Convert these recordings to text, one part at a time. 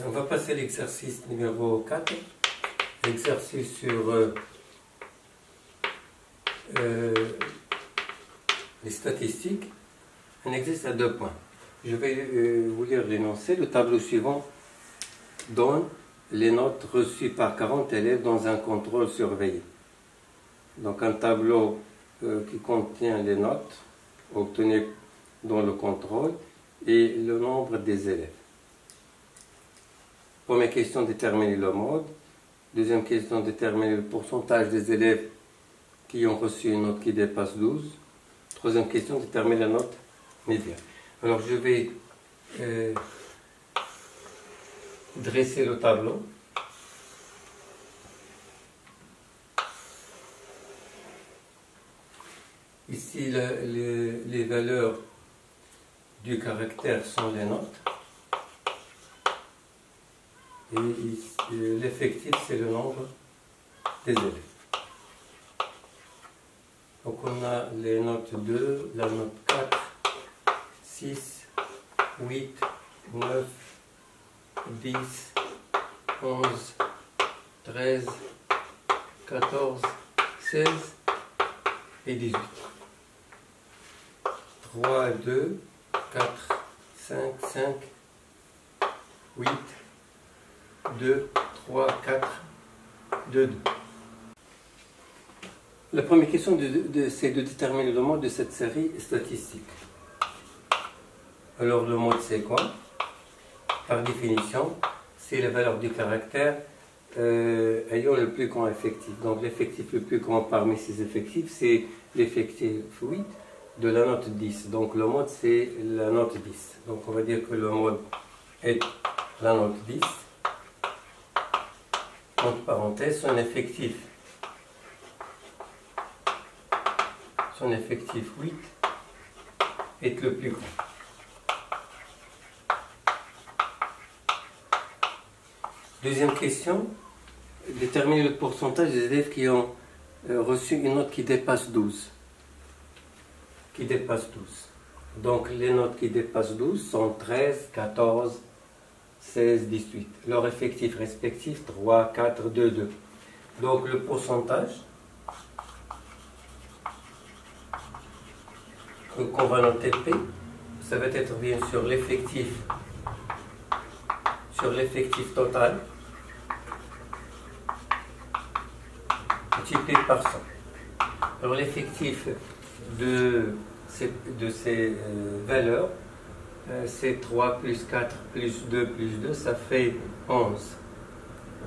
On va passer à l'exercice numéro 4, exercice sur les statistiques. Un exercice à 2 points. Je vais vous lire l'énoncé. Le tableau suivant donne les notes reçues par 40 élèves dans un contrôle surveillé. Donc un tableau qui contient les notes obtenues dans le contrôle et le nombre des élèves. Première question, déterminer le mode. Deuxième question, déterminer le pourcentage des élèves qui ont reçu une note qui dépasse 12. Troisième question, déterminer la note médiane. Alors je vais dresser le tableau. Ici, les valeurs du caractère sont les notes. Et l'effectif, c'est le nombre des élèves. Donc on a les notes 2, la note 4, 6, 8, 9, 10, 11, 13, 14, 16 et 18. 3, 2, 4, 5, 8, 2, 3, 4, 2, 2. La première question, c'est de déterminer le mode de cette série statistique. Alors le mode, c'est quoi? Par définition, c'est la valeur du caractère ayant le plus grand effectif. Donc l'effectif le plus grand parmi ces effectifs, c'est l'effectif 8 de la note 10. Donc le mode, c'est la note 10. Donc on va dire que le mode est la note 10. Entre parenthèses, son effectif 8 est le plus grand. Deuxième question, déterminer le pourcentage des élèves qui ont reçu une note qui dépasse 12. Donc les notes qui dépassent 12 sont 13, 14, 16, 18. Leur effectif respectif, 3, 4, 2, 2. Donc le pourcentage qu'on va noter P, ça va être bien sûr l'effectif total multiplié par 100. Alors l'effectif de ces valeurs, c'est 3 plus 4 plus 2 plus 2, ça fait 11.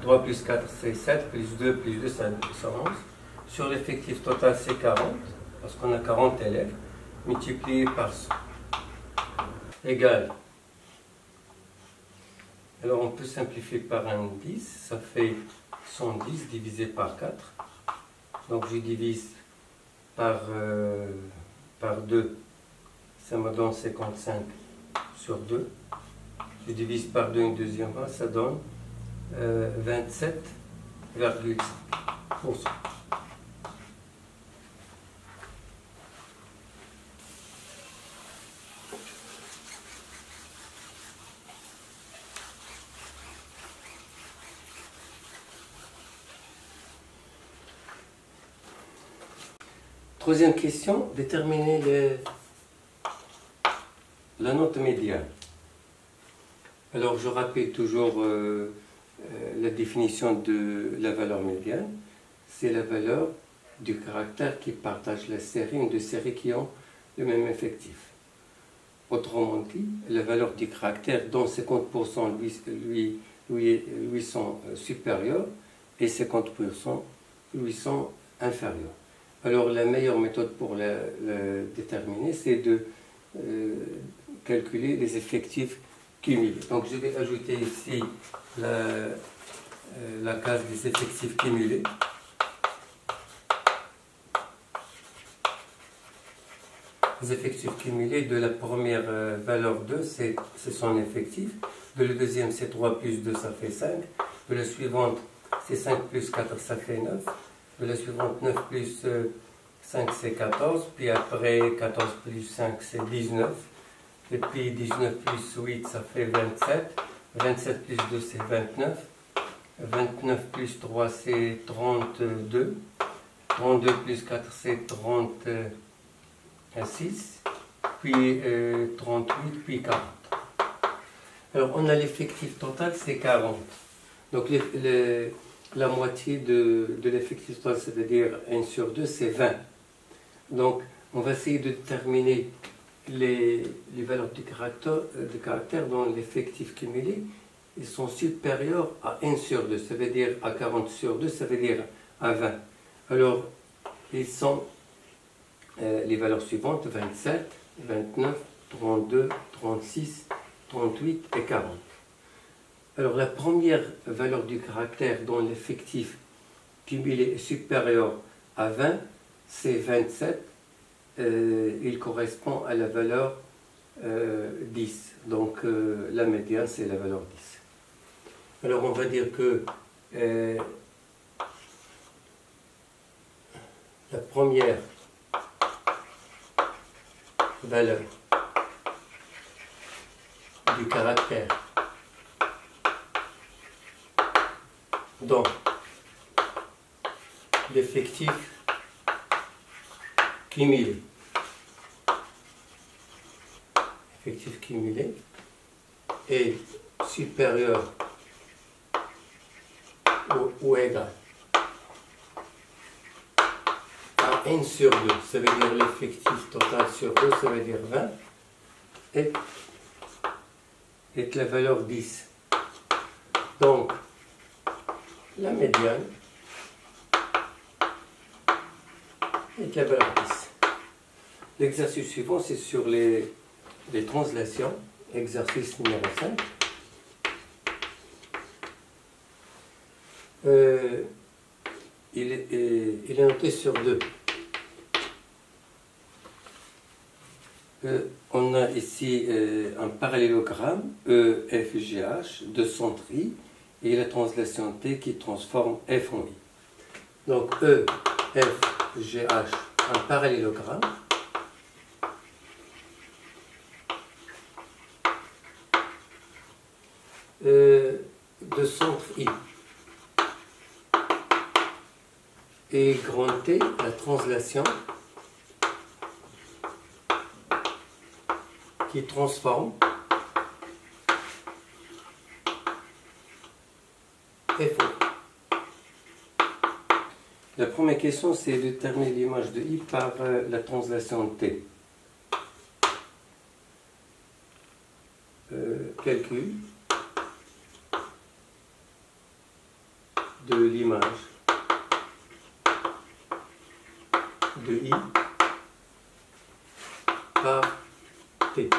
3 plus 4 c'est 7, plus 2 plus 2 c'est 11. Sur l'effectif total c'est 40, parce qu'on a 40 élèves, multiplié par 100. Égal. Alors on peut simplifier par un 10, ça fait 110 divisé par 4. Donc je divise par 2, ça me donne 55 sur 2. Je divise par 2 une deuxième fois, ça donne 27,5%. Troisième question, déterminer la note médiane. Alors je rappelle toujours la définition de la valeur médiane. C'est la valeur du caractère qui partage la série, une de séries qui ont le même effectif. Autrement dit, la valeur du caractère dont 50% lui sont supérieurs et 50% lui sont inférieurs. Alors la meilleure méthode pour la déterminer, c'est de calculer les effectifs cumulés. Donc je vais ajouter ici la case des effectifs cumulés. Les effectifs cumulés de la première valeur 2, c'est son effectif. De la deuxième, c'est 3 plus 2, ça fait 5. De la suivante, c'est 5 plus 4, ça fait 9. De la suivante, 9 plus 5, c'est 14. Puis après, 14 plus 5, c'est 19. Et puis 19 plus 8, ça fait 27. 27 plus 2, c'est 29. 29 plus 3, c'est 32. 32 plus 4, c'est 36. Puis 38, puis 40. Alors, on a l'effectif total, c'est 40. Donc, la moitié de l'effectif total, c'est-à-dire 1 sur 2, c'est 20. Donc, on va essayer de déterminer les valeurs de caractère dont l'effectif cumulé ils sont supérieurs à 1 sur 2, ça veut dire à 40 sur 2, ça veut dire à 20. Alors, ils sont les valeurs suivantes, 27, 29, 32, 36, 38 et 40. Alors, la première valeur du caractère dont l'effectif cumulé est supérieur à 20, c'est 27. Il correspond à la valeur 10. Donc, la médiane, c'est la valeur 10. Alors, on va dire que la première valeur du caractère dont l'effectif cumulé est supérieur ou égal à 1 sur 2, ça veut dire l'effectif total sur 2, ça veut dire 20, est la valeur 10. Donc, la médiane est la valeur 10. L'exercice suivant, c'est sur les translations. Exercice numéro 5. Il est noté sur 2. On a ici un parallélogramme EFGH de centre I et la translation T qui transforme F en I. Donc EFGH, un parallélogramme. De centre I. Et grand T, la translation qui transforme F. La première question, c'est de déterminer l'image de I par la translation T. Calcul de l'image de I par T.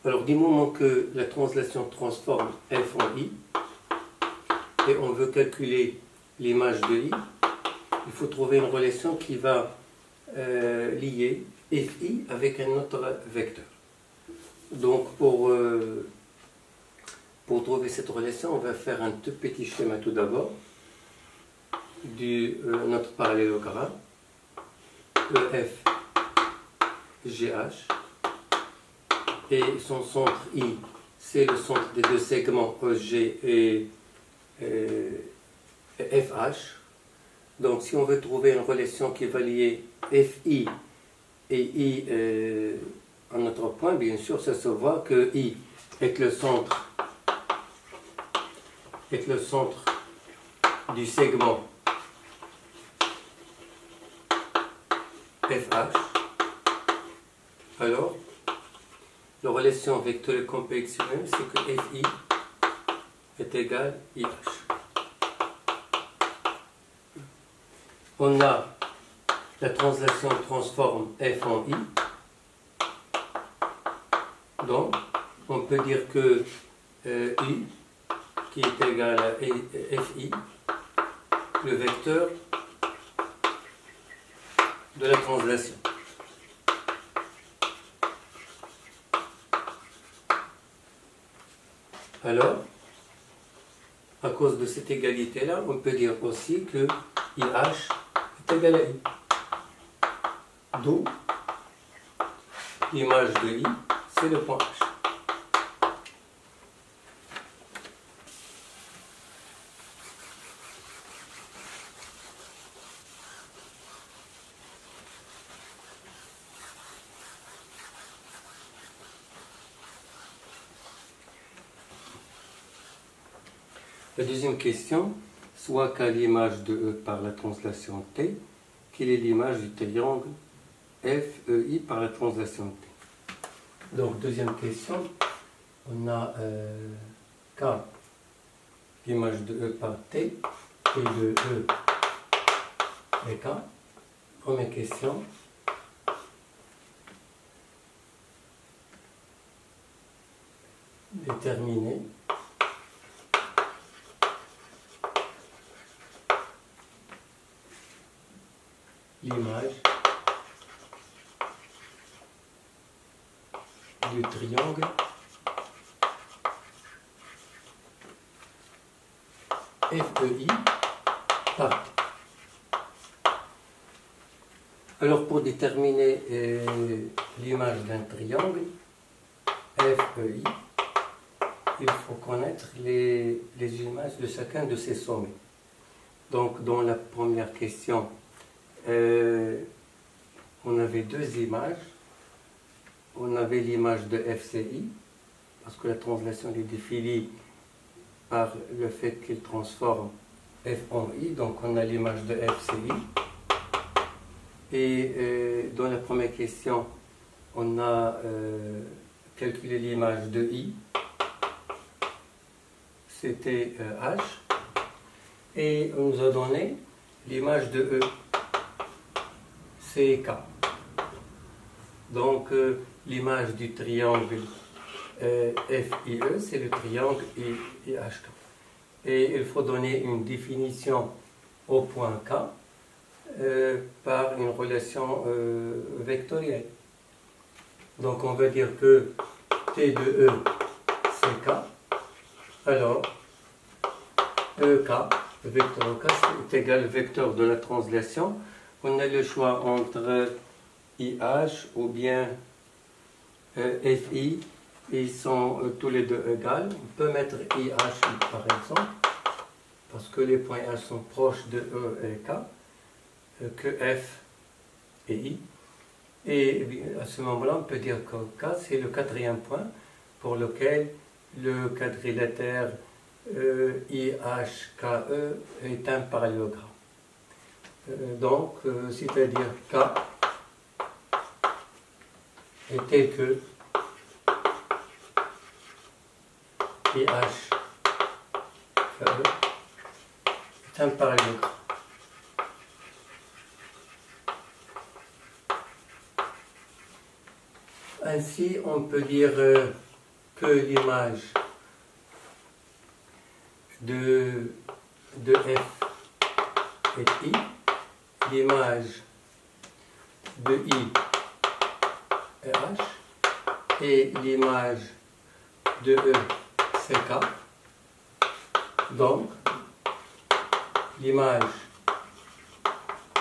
Alors, du moment que la translation transforme F en I, et on veut calculer l'image de I, il faut trouver une relation qui va lier FI avec un autre vecteur. Donc, pour trouver cette relation, on va faire un tout petit schéma tout d'abord de notre parallélogramme EFGH et son centre I, c'est le centre des deux segments EG et FH. Donc si on veut trouver une relation qui va lier FI et I en notre point, bien sûr ça se voit que I est le centre du segment FH. Alors, la relation vectorielle qu'on peut exprimer, c'est que FI est égal à IH. On a la translation transforme F en I. Donc, on peut dire que I, qui est égal à FI, le vecteur de la translation. Alors, à cause de cette égalité-là, on peut dire aussi que IH est égal à I. D'où l'image de I, c'est le point H. La deuxième question, soit qu'a l'image de E par la translation T, quelle est l'image du triangle FEI par la translation T. Donc, deuxième question, on a K, l'image de E par T, et de E et K. Première question. Déterminer l'image du triangle FEI par. Alors pour déterminer l'image d'un triangle FEI, il faut connaître les images de chacun de ces sommets. Donc dans la première question, on avait deux images. On avait l'image de FCI, parce que la translation est définie par le fait qu'il transforme F en I, donc on a l'image de FCI. Et dans la première question, on a calculé l'image de I, c'était H, et on nous a donné l'image de E, c'est K. Donc l'image du triangle FIE, c'est le triangle IHK. Et il faut donner une définition au point K par une relation vectorielle. Donc on va dire que T de E, c'est K. Alors, EK, vecteur K, est égal au vecteur de la translation. On a le choix entre IH ou bien FI. Ils sont tous les deux égaux. On peut mettre IH par exemple, parce que les points H sont proches de E et K, que F et I. Et à ce moment-là, on peut dire que K, c'est le quatrième point pour lequel le quadrilatère IHKE est un parallélogramme. Donc, c'est-à-dire K est tel que IHKE est un parallélogramme. Ainsi, on peut dire que l'image de F est I, l'image de I est H, et l'image de E c'est K. Donc, l'image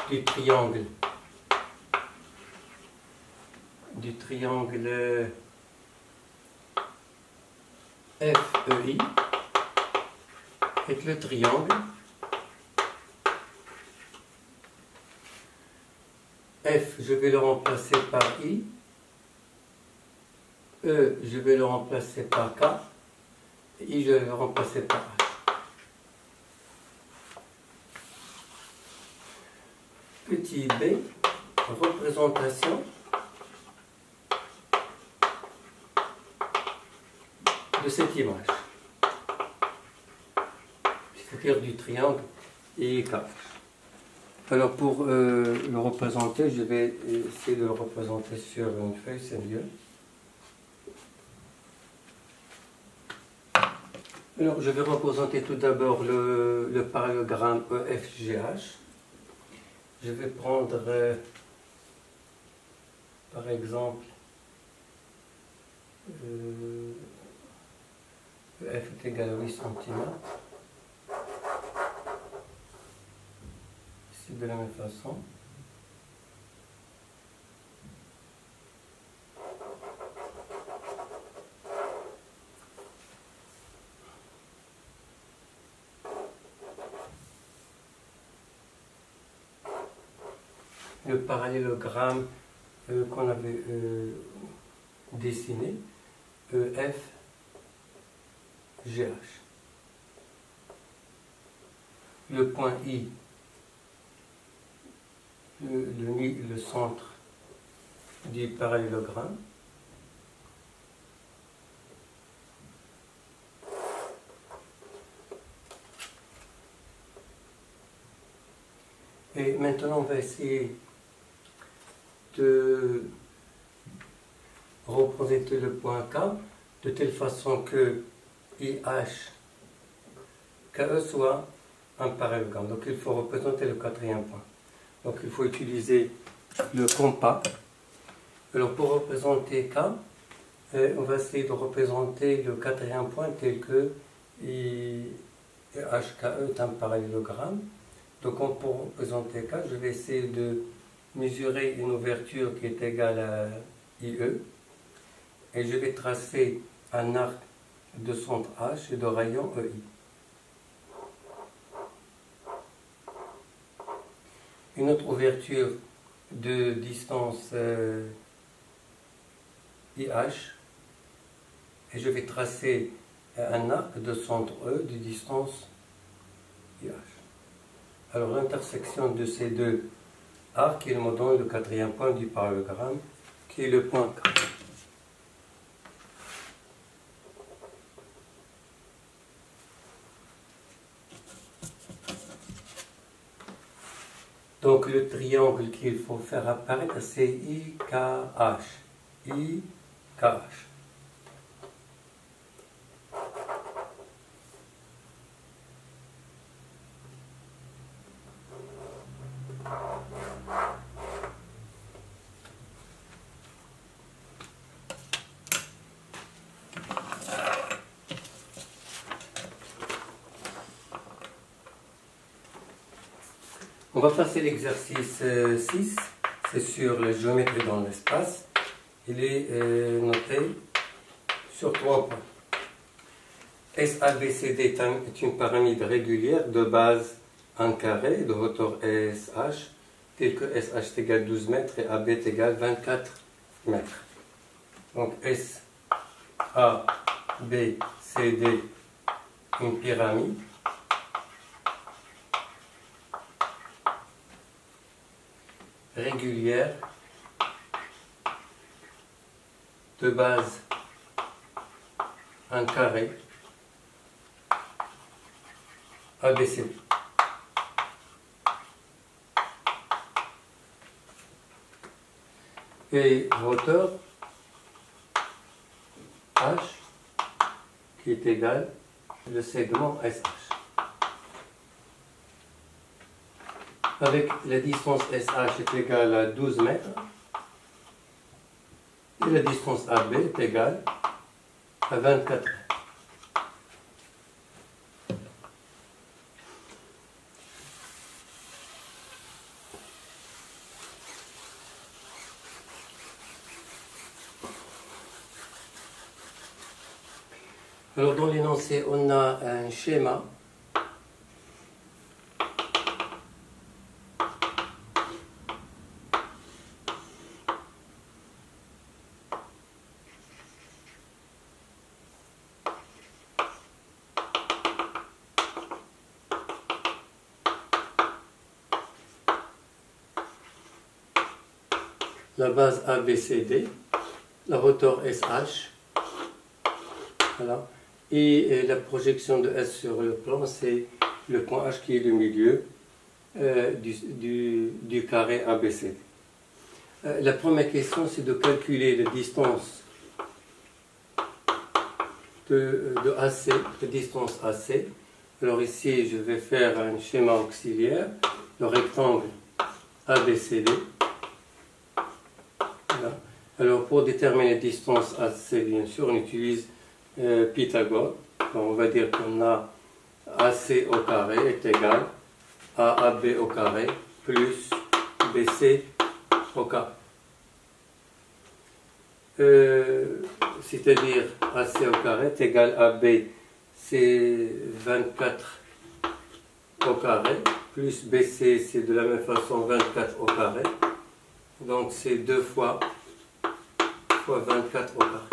du triangle FEI est le triangle F, je vais le remplacer par I, E, je vais le remplacer par K, et I, je vais le remplacer par H. Petit b, représentation de cette image, c'est-à-dire du triangle IK. Alors pour le représenter, je vais essayer de le représenter sur une feuille, c'est mieux. Alors je vais représenter tout d'abord le parallélogramme EFGH. Je vais prendre par exemple F est égal à 8 cm. Ici de la même façon. Le parallélogramme qu'on avait dessiné, EFGH. le point I, le centre du parallélogramme. Et maintenant, on va essayer de représenter le point K de telle façon que IH, KE soit un parallélogramme. Donc il faut représenter le quatrième point. Donc il faut utiliser le compas. Alors pour représenter K, on va essayer de représenter le quatrième point tel que HKE est un parallélogramme. Donc pour représenter K, je vais essayer de mesurer une ouverture qui est égale à IE. Et je vais tracer un arc de centre H et de rayon EI. Une autre ouverture de distance IH. Et je vais tracer un arc de centre E de distance IH. Alors l'intersection de ces deux arcs, il me donne le quatrième point du parallélogramme, qui est le point K. Donc le triangle qu'il faut faire apparaître, c'est IKH. IKH. On va passer l'exercice 6, c'est sur la géométrie dans l'espace. Il est noté sur 3 points. SABCD est une pyramide régulière de base 1 carré de hauteur SH, tel que SH est égal à 12 mètres et AB est égal à 24 mètres. Donc SABCD, une pyramide. Régulière de base 1 carré ABC. Et hauteur H qui est égal le segment SH. Avec la distance SH est égale à 12 mètres et la distance AB est égale à 24 mètres. Alors dans l'énoncé, on a un schéma . La base ABCD, la hauteur SH, voilà. Et la projection de S sur le plan, c'est le point H qui est le milieu du carré ABCD. La première question, c'est de calculer la distance de AC, la distance AC. Alors ici, je vais faire un schéma auxiliaire, le rectangle ABCD. Voilà. Alors pour déterminer la distance AC, bien sûr, on utilise Pythagore. Donc, on va dire qu'on a AC au carré est égal à AB au carré plus BC au carré. C'est-à-dire AC au carré est égal à B, c'est 24 au carré, plus BC, c'est de la même façon 24 au carré. Donc c'est 2 fois 24 au carré.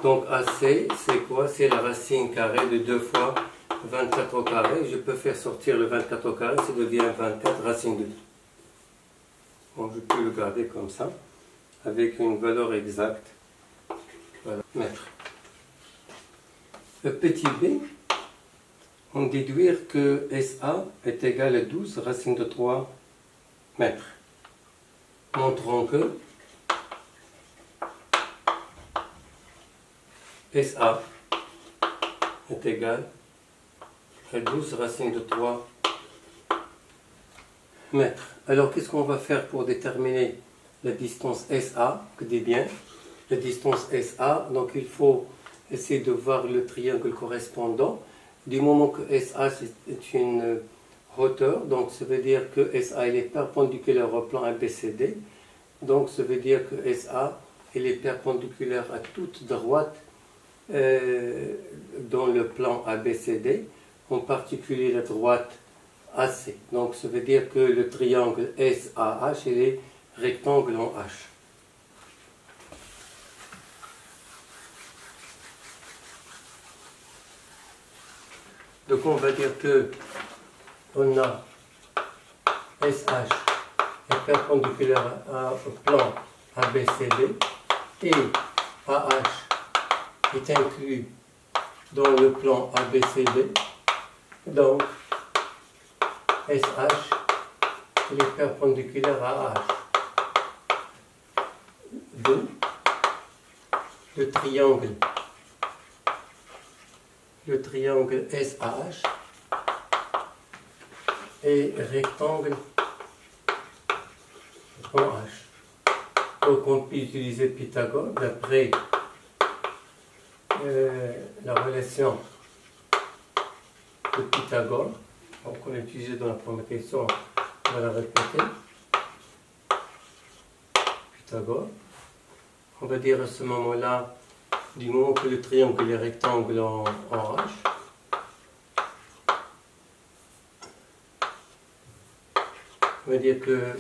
Donc AC, c'est quoi? C'est la racine carrée de 2 fois 24 au carré, je peux faire sortir le 24 au carré, ça devient 24 racine de 2. Bon, je peux le garder comme ça, avec une valeur exacte. Voilà, mètre. Le petit b, on déduire que SA est égal à 12 racine de 3 mètres. Montrons que SA est égal à 12 racine de 3 mètres. Alors, qu'est-ce qu'on va faire pour déterminer la distance SA? Que dit bien, la distance SA, donc il faut essayer de voir le triangle correspondant. Du moment que SA est une hauteur, donc ça veut dire que SA il est perpendiculaire au plan ABCD. Donc ça veut dire que SA il est perpendiculaire à toute droite dans le plan ABCD, en particulier la droite AC. Donc ça veut dire que le triangle SAH il est rectangle en H. Donc on va dire que on a SH est perpendiculaire au plan ABCD et AH est inclus dans le plan ABCD. Donc SH il est perpendiculaire à H. D'où le triangle SAH est rectangle en H. Donc on peut utiliser Pythagore d'après la relation de Pythagore. Donc on l'a utilisé dans la première question, on va la répéter. Pythagore. On va dire à ce moment-là, du moment que le triangle est rectangle en H, on va dire que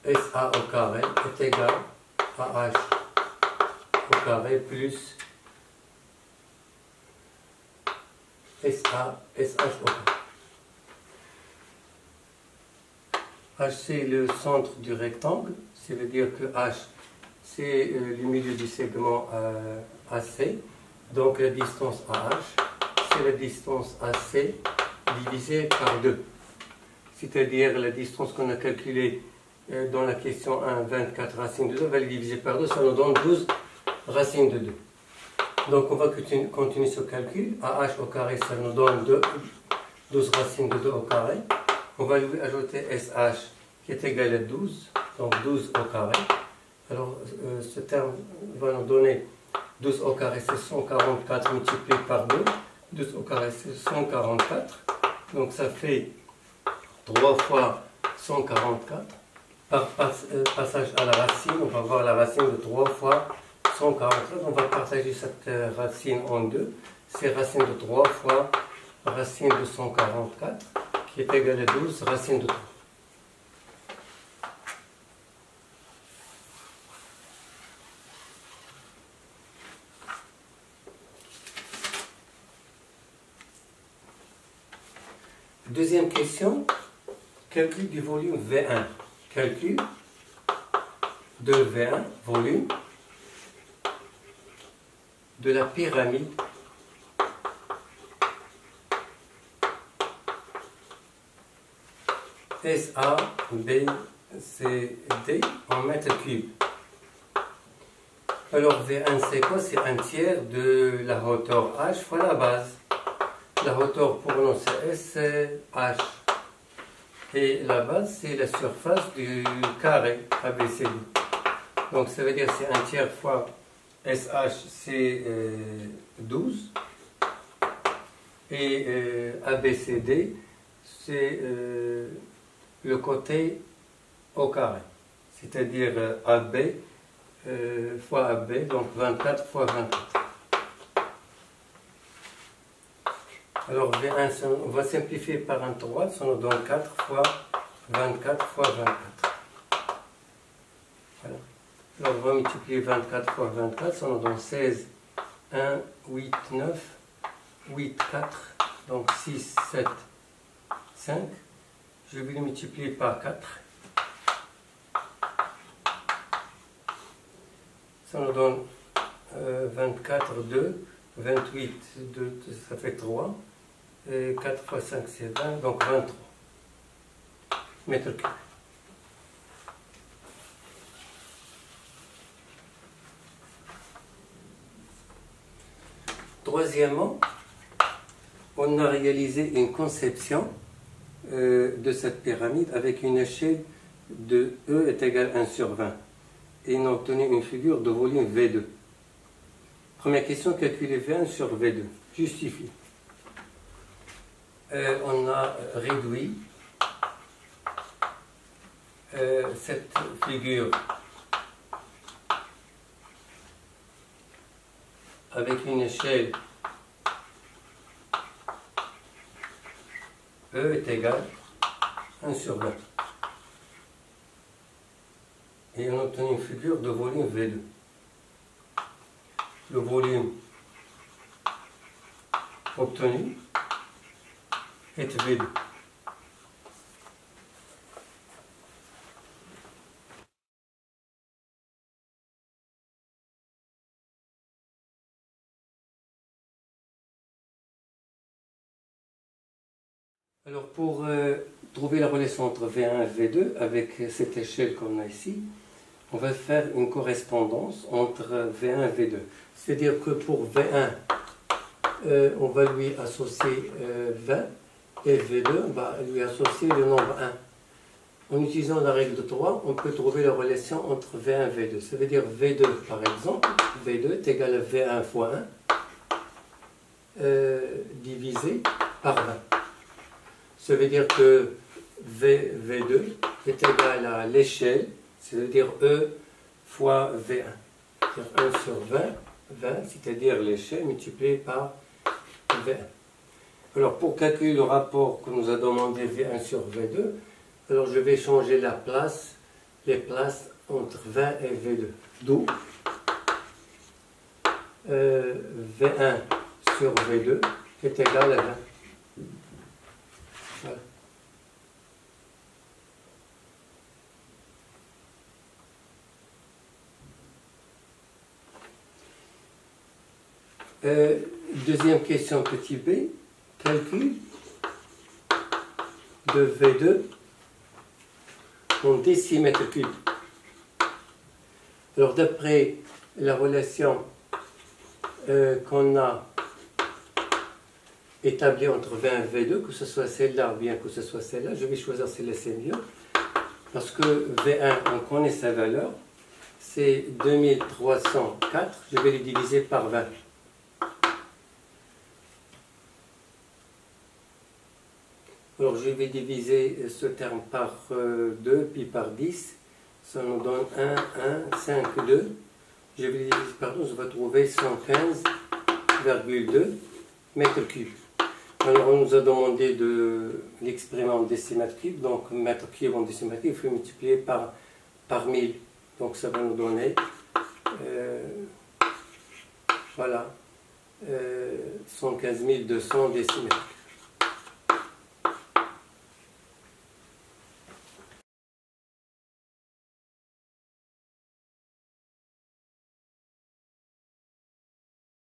SA au carré est égal à H au carré plus SH au carré. H c'est le centre du rectangle, ça veut dire que H c'est le milieu du segment AC, donc la distance AH c'est la distance AC divisée par 2, c'est-à-dire la distance qu'on a calculée dans la question 1, 24 racine de 2, on va la diviser par 2, ça nous donne 12 racines de 2. Donc on va continuer ce calcul. AH au carré, ça nous donne 12 racines de 2 au carré. On va lui ajouter SH qui est égal à 12, donc 12 au carré. Alors ce terme va nous donner 12 au carré, c'est 144 multiplié par 2. 12 au carré, c'est 144. Donc ça fait 3 fois 144. Par passage à la racine, on va voir la racine de 3 fois 144. On va partager cette racine en deux. C'est racine de 3 fois racine de 144, qui est égale à 12 racine de 3. Deuxième question, calcul du volume V1. Calcul de V1, volume de la pyramide SA, B, C, D en mètres cubes. Alors V1 c'est quoi? C'est un tiers de la hauteur H fois la base. La hauteur pour nous c'est H. Et la base c'est la surface du carré ABCD. Donc ça veut dire c'est un tiers fois SH c'est 12. Et ABCD c'est le côté au carré. C'est-à-dire AB fois AB, donc 24 fois 24. Alors V1, on va simplifier par un 3, ça nous donne 4 fois 24 fois 24. Voilà. Alors on va multiplier 24 fois 24, ça nous donne 16, 1, 8, 9, 8, 4, Donc 6, 7, 5. Je vais le multiplier par 4. Ça nous donne 24, 2, 28, 2, ça fait 3. Et 4 fois 5, c'est 20, donc 23 mètres cubes. Troisièmement, on a réalisé une conception de cette pyramide avec une échelle de E est égal à 1 sur 20. Et on a obtenu une figure de volume V2. Première question, calculer V1 sur V2. Justifie. On a réduit cette figure avec une échelle E est égal à 1 sur 20. Et on a obtenu une figure de volume V2. Le volume obtenu est V2. Alors pour trouver la relation entre V1 et V2 avec cette échelle qu'on a ici, on va faire une correspondance entre V1 et V2. C'est-à-dire que pour V1, on va lui associer 20 et V2, on va lui associer le nombre 1. En utilisant la règle de 3, on peut trouver la relation entre V1 et V2. Ça veut dire V2 par exemple, V2 est égal à V1 fois 1 divisé par 20. Ça veut dire que V2 est égal à l'échelle, c'est-à-dire E fois V1. C'est-à-dire 1 sur 20, c'est-à-dire l'échelle multipliée par V1. Alors pour calculer le rapport que nous a demandé V1 sur V2, alors je vais changer les places entre 20 et V2. D'où V1 sur V2 est égal à 20. Voilà. Deuxième question petit b, calcul de V2 en décimètres cubes. Alors d'après la relation qu'on a établie entre V1 et V2, que ce soit celle-là ou bien que ce soit celle-là, je vais choisir celle-là, c'est mieux, parce que V1, on connaît sa valeur, c'est 2304, je vais le diviser par 20. Alors je vais diviser ce terme par 2, puis par 10. Ça nous donne 1, 1, 5, 2. Je vais diviser par 12, on va trouver 115,2 mètres cubes. Alors on nous a demandé de l'exprimer en décimètres cubes. Donc mètres cubes en décimètres cubes, il faut multiplier par 1000. Donc ça va nous donner, voilà, 115 200 décimètres cubes.